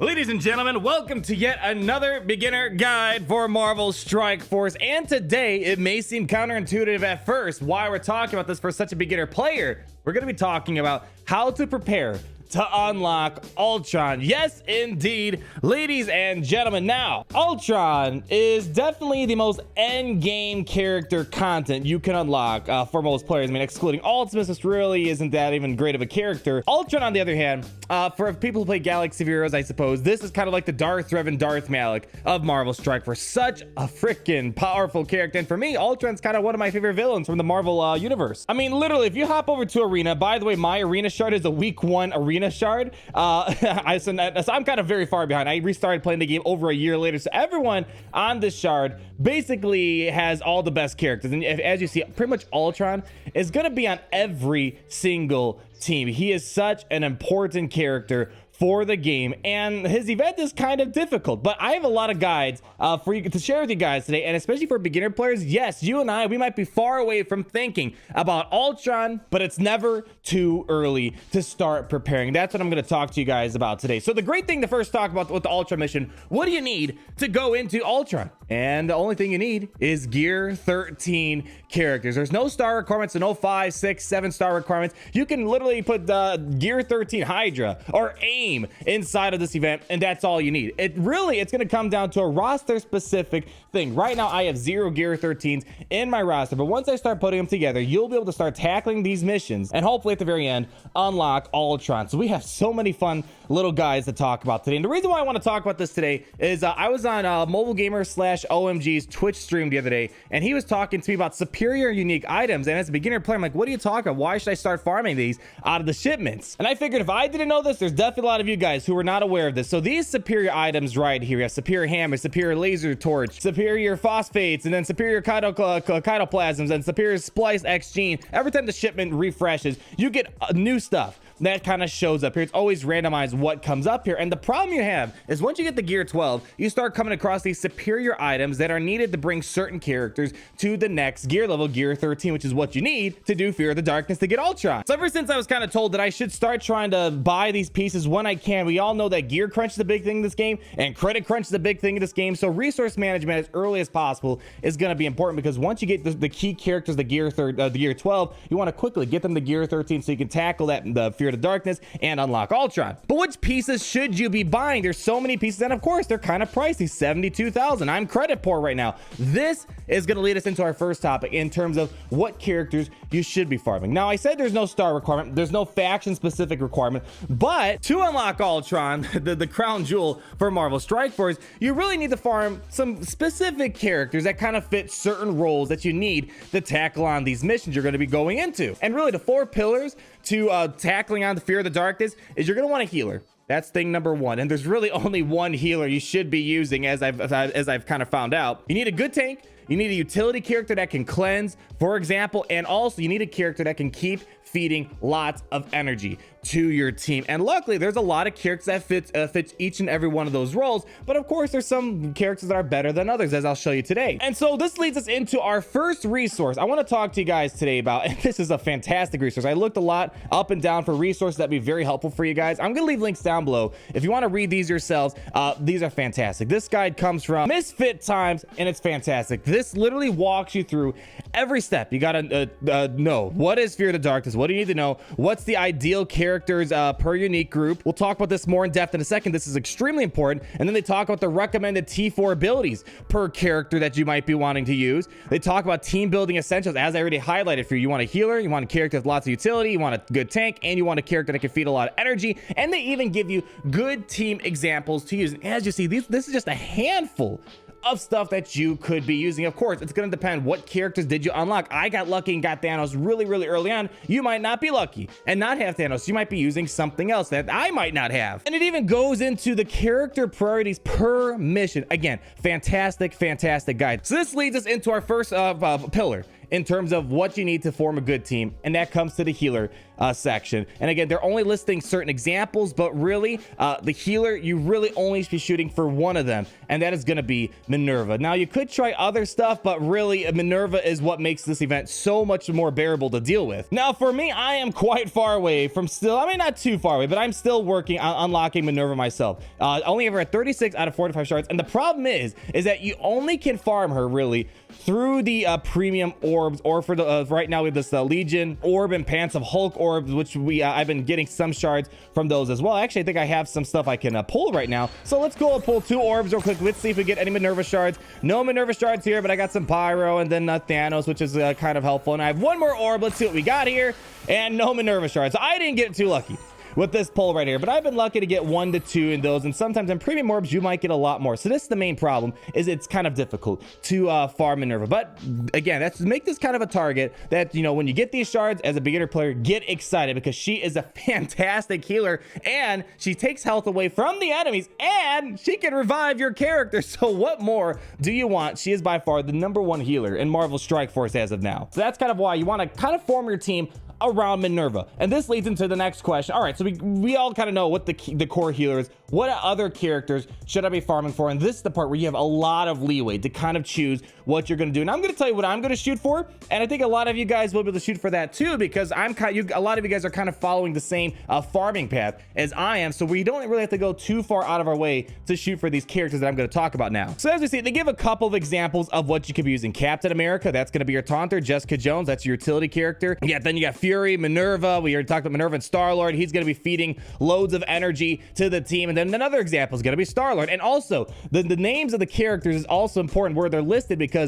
Ladies and gentlemen, welcome to yet another beginner guide for Marvel Strike Force. And today, it may seem counterintuitive at first why we're talking about this for such a beginner player. We're going to be talking about how to prepare to unlock Ultron. Yes, indeed, ladies and gentlemen. Now, Ultron is definitely the most end-game character content you can unlock for most players. I mean, excluding Ultimus, this really isn't that even great of a character. Ultron, on the other hand, for people who play Galaxy of Heroes, I suppose, this is kind of like the Darth Revan Darth Malik of Marvel Strike Force. Such a freaking powerful character. And for me, Ultron's kind of one of my favorite villains from the Marvel universe. I mean, literally, if you hop over to Arena, by the way, my Arena shard is a week 1 Arena shard. So I'm kind of very far behind. I restarted playing the game over a year later, so everyone on this shard basically has all the best characters, and as you see, pretty much Ultron is going to be on every single team. He is such an important character for the game, and his event is kind of difficult, but I have a lot of guides for you to share with you guys today, and especially for beginner players. Yes, you and I, we might be far away from thinking about Ultron, but it's never too early to start preparing. That's what I'm going to talk to you guys about today. So the great thing to first talk about with the Ultron mission, what do you need to go into Ultron? And the only thing you need is gear 13 characters. There's no star requirements, so no 5, 6, 7 star requirements. You can literally put gear 13 Hydra or AIM inside of this event, and that's all you need. It's going to come down to a roster specific thing. Right now I have 0 gear 13s in my roster, but once I start putting them together, you'll be able to start tackling these missions and hopefully at the very end unlock Ultron. So we have so many fun little guys to talk about today, and the reason why I want to talk about this today is I was on Mobile Gamer / OMG's Twitch stream the other day, and he was talking to me about superior unique items, and as a beginner player, I'm like, what are you talking about? Why should I start farming these out of the shipments? And I figured if I didn't know this, there's definitely a lot of you guys who are not aware of this. So these superior items right here, we have superior hammer, superior laser torch, superior phosphates, and then superior cytoplasms, and superior splice X gene. Every time the shipment refreshes, you get new stuff that kind of shows up here. It's always randomized what comes up here, and the problem you have is once you get the gear 12, you start coming across these superior items that are needed to bring certain characters to the next gear level, gear 13, which is what you need to do Fear of the Darkness to get Ultron. So ever since I was kind of told that I should start trying to buy these pieces when I can, we all know that gear crunch is a big thing in this game, and credit crunch is a big thing in this game. So resource management as early as possible is going to be important, because once you get the key characters, the gear 12, you want to quickly get them to gear 13 so you can tackle the Fear of the Darkness and unlock Ultron. But which pieces should you be buying? There's so many pieces, and of course they're kind of pricey, 72,000. I'm credit poor right now. This is going to lead us into our first topic in terms of what characters you should be farming. Now, I said there's no star requirement, there's no faction specific requirement, but to unlock Ultron, the crown jewel for Marvel Strike Force, you really need to farm some specific characters that kind of fit certain roles that you need to tackle on these missions you're going to be going into. And really the 4 pillars to tackling on the Fear of the Darkness is you're going to want a healer. That's thing number 1, and there's really only one healer you should be using, as I've kind of found out. You need a good tank, you need a utility character that can cleanse, for example, and also you need a character that can keep feeding lots of energy to your team. And luckily there's a lot of characters that fits each and every one of those roles, but of course there's some characters that are better than others, as I'll show you today. And so this leads us into our first resource I want to talk to you guys today about, and this is a fantastic resource. I looked a lot up and down for resources that'd be very helpful for you guys. I'm gonna leave links down below if you want to read these yourselves. These are fantastic. This guide comes from Misfit Times, and it's fantastic. This literally walks you through every step. You gotta know what is Fear of the Darkness, what do you need to know, what's the ideal characters per unique group. We'll talk about this more in depth in a second. This is extremely important. And then they talk about the recommended T4 abilities per character that you might be wanting to use. They talk about team building essentials, as I already highlighted for you. You want a healer, you want a character with lots of utility, you want a good tank, and you want a character that can feed a lot of energy. And they even give you good team examples to use. And as you see, this is just a handful of stuff that you could be using. Of course, it's going to depend what characters did you unlock. I got lucky and got Thanos really early on. You might not be lucky and not have Thanos. You might be using something else that I might not have. And it even goes into the character priorities per mission. Again, fantastic guide. So this leads us into our first pillar, in terms of what you need to form a good team, and that comes to the healer section. And again, they're only listing certain examples, but really the healer, you really only should be shooting for one of them, and that is going to be Minerva. Now you could try other stuff, but really Minerva is what makes this event so much more bearable to deal with. Now for me, I am quite far away from I mean, not too far away, but I'm still working on unlocking Minerva myself. Only ever at 36 out of 45 shards, and the problem is that you only can farm her really through the premium orbs, or for the right now we have this Legion orb and Pants of Hulk orbs, which I've been getting some shards from those as well. Actually, I think I have some stuff I can pull right now, so let's go and pull 2 orbs real quick. Let's see if we get any Minerva shards. No Minerva shards here, but I got some Pyro and then Thanos, which is kind of helpful, and I have one more orb. Let's see what we got here, and no Minerva shards, so I didn't get too lucky with this pull right here, but I've been lucky to get 1 to 2 in those, and sometimes in premium orbs you might get a lot more. So this is the main problem, is it's kind of difficult to farm Minerva. But again, that's make this kind of a target that, you know, when you get these shards as a beginner player, get excited, because she is a fantastic healer, and she takes health away from the enemies, and she can revive your character. So what more do you want? She is by far the #1 healer in Marvel Strike Force as of now. So that's kind of why you want to kind of form your team around Minerva. And this leads into the next question. All right, so we all kind of know what the core healer is. What other characters should I be farming for? And this is the part where you have a lot of leeway to kind of choose what you're going to do. And I'm going to tell you what I'm going to shoot for, and I think a lot of you guys will be able to shoot for that too, because a lot of you guys are kind of following the same farming path as I am, so we don't really have to go too far out of our way to shoot for these characters that I'm going to talk about now. So as we see, they give a couple of examples of what you could be using. Captain America, that's going to be your taunter. Jessica Jones, that's your utility character. Yeah, then you got Fury, Minerva. We already talked about Minerva and Star-Lord. He's going to be feeding loads of energy to the team. And then another example is going to be Star-Lord. And also, the names of the characters is also important where they're listed, because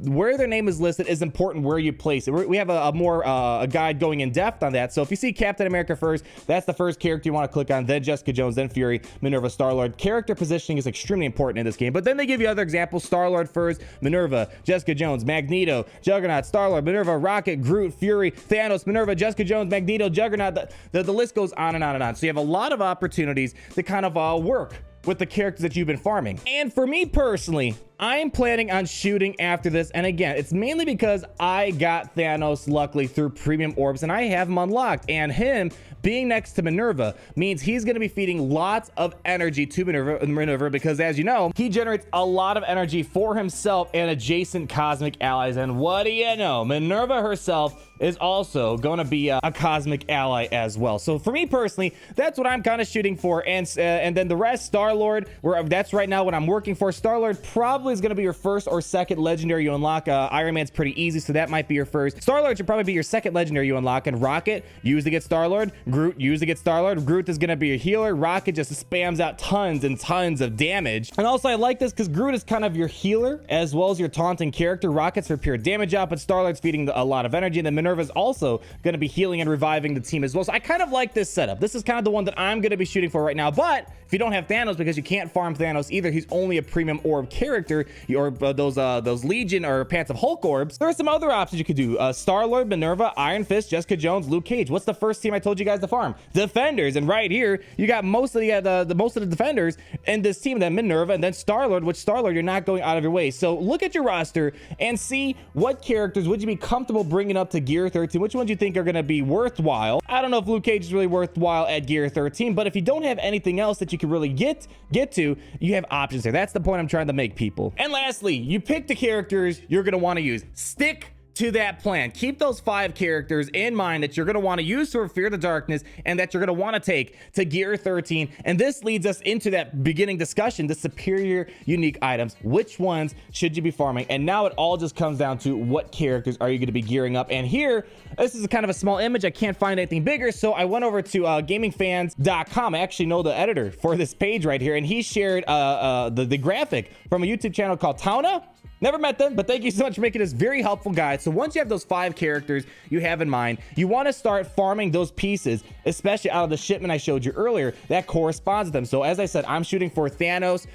where their name is listed is important where you place it. We have a guide going in depth on that. So if you see Captain America first, that's the first character you want to click on, then Jessica Jones, then Fury, Minerva, Star-Lord. Character positioning is extremely important in this game. But then they give you other examples: Star-Lord first, Minerva, Jessica Jones, Magneto, Juggernaut, Star-Lord, Minerva, Rocket, Groot, Fury, Thanos, Minerva, Jessica Jones, Magneto, Juggernaut. The list goes on and on and on. So you have a lot of opportunities to kind of work with the characters that you've been farming. And for me personally, I'm planning on shooting after this, and again, it's mainly because I got Thanos luckily through premium orbs, and I have him unlocked, and him being next to Minerva means he's going to be feeding lots of energy to Minerva, because as you know, he generates a lot of energy for himself and adjacent cosmic allies. And what do you know, Minerva herself is also going to be a cosmic ally as well. So for me personally, that's what I'm kind of shooting for. And then the rest, Star-Lord, that's right now what I'm working for. Star-Lord probably is going to be your first or second legendary you unlock. Iron Man's pretty easy, so that might be your first. Star-Lord should probably be your second legendary you unlock. And Rocket, use to get Star-Lord. Groot, use to get Star-Lord. Groot is going to be a healer. Rocket just spams out tons and tons of damage. And also I like this because Groot is kind of your healer as well as your taunting character. Rocket's for pure damage out, but Star-Lord's feeding a lot of energy. And then Minerva's also going to be healing and reviving the team as well. So I kind of like this setup. This is kind of the one that I'm going to be shooting for right now. But if you don't have Thanos, because you can't farm Thanos either, he's only a premium orb character, or those Legion or Pants of Hulk orbs, there are some other options you could do. Star-Lord, Minerva, Iron Fist, Jessica Jones, Luke Cage. What's the first team I told you guys to farm? Defenders. And right here you got most of the defenders in this team, then Minerva, and then Star-Lord, which Star-Lord you're not going out of your way. So look at your roster and see what characters would you be comfortable bringing up to gear 13. Which ones you think are going to be worthwhile? I don't know if Luke Cage is really worthwhile at gear 13, but if you don't have anything else that you can really get to, you have options there. That's the point I'm trying to make, people. And lastly, you pick the characters you're going to want to use. Stick to that plan. Keep those 5 characters in mind that you're going to want to use for Fear the Darkness and that you're going to want to take to gear 13. And this leads us into that beginning discussion, the superior unique items. Which ones should you be farming? And now it all just comes down to what characters are you going to be gearing up. And here, this is kind of a small image. I can't find anything bigger, so I went over to gamingfans.com. I actually know the editor for this page right here, and he shared the graphic from a YouTube channel called Tauna. Never met them, but thank you so much for making this very helpful guide. So once you have those 5 characters you have in mind, you want to start farming those pieces, especially out of the shipment I showed you earlier, that corresponds to them. So as I said, I'm shooting for Thanos,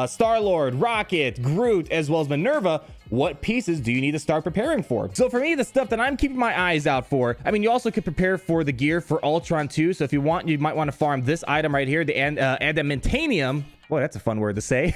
Star-Lord, Rocket, Groot, as well as Minerva. What pieces do you need to start preparing for? So for me, the stuff that I'm keeping my eyes out for, I mean, you also could prepare for the gear for Ultron too. So if you want, you might want to farm this item right here, the adamantium Boy, that's a fun word to say.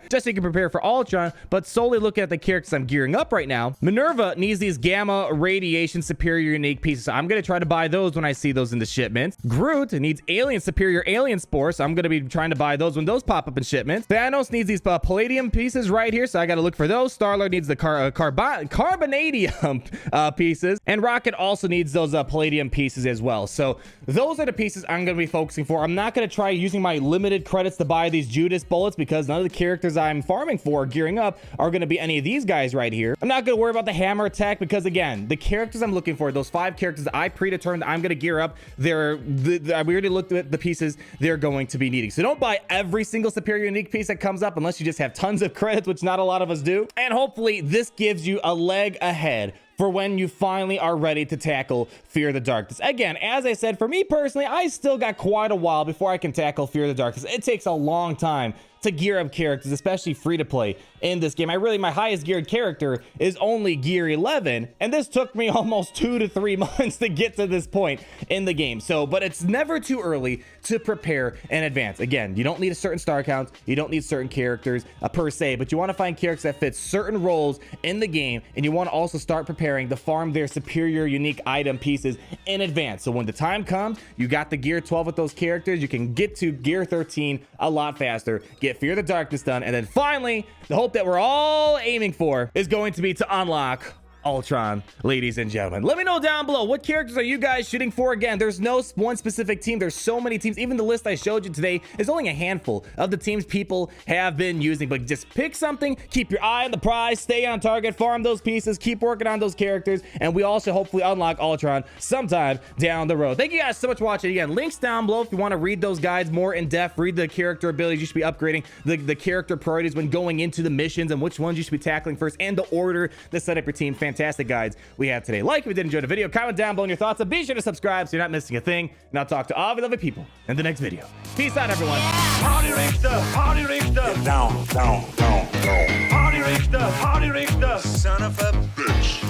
Just so you can prepare for Ultron, but solely looking at the characters I'm gearing up right now. Minerva needs these gamma radiation superior unique pieces. So I'm going to try to buy those when I see those in the shipments. Groot needs alien superior alien spores. So I'm going to be trying to buy those when those pop up in shipments. Thanos needs these palladium pieces right here. So I got to look for those. Star-Lord needs the carbonadium pieces. And Rocket also needs those palladium pieces as well. So those are the pieces I'm going to be focusing for. I'm not going to try using my limited credits to buy these Judas bullets because none of the characters I'm farming for gearing up are going to be any of these guys right here. I'm not going to worry about the hammer attack because again, the characters I'm looking for, those 5 characters that I predetermined I'm going to gear up, we already looked at the pieces they're going to be needing. So don't buy every single superior unique piece that comes up unless you just have tons of credits, which not a lot of us do. And hopefully this gives you a leg ahead for when you finally are ready to tackle Fear the Darkness. Again, as I said, for me personally, I still got quite a while before I can tackle Fear the Darkness. It takes a long time to gear up characters, especially free to play in this game. My highest geared character is only gear 11, and this took me almost 2 to 3 months to get to this point in the game. So, but it's never too early to prepare in advance. Again, you don't need a certain star count, you don't need certain characters per se, but you want to find characters that fit certain roles in the game, and you want to also start preparing to farm their superior unique item pieces in advance. So when the time comes, you got the gear 12 with those characters, you can get to gear 13 a lot faster, get Fear the Darkness done, and then finally, the hope that we're all aiming for is going to be to unlock Ultron, ladies and gentlemen. Let me know down below, what characters are you guys shooting for? Again, there's no one specific team. There's so many teams. Even the list I showed you today is only a handful of the teams people have been using. But just pick something, keep your eye on the prize, stay on target, farm those pieces, keep working on those characters, and we also hopefully unlock Ultron sometime down the road. Thank you guys so much for watching. Again, links down below if you want to read those guides more in depth, read the character abilities you should be upgrading, the character priorities when going into the missions, and which ones you should be tackling first, and the order to set up your team. Fantastic guides we have today. Like if you did enjoy the video, comment down below your thoughts, and be sure to subscribe so you're not missing a thing. And I'll talk to all of you lovely people in the next video. Peace out, everyone. Party Richter, Party Richter. Down, down, down, down. Party Richter, Party Richter. Son of a bitch.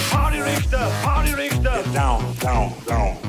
Party Richter, Party Richter. Down, down, down.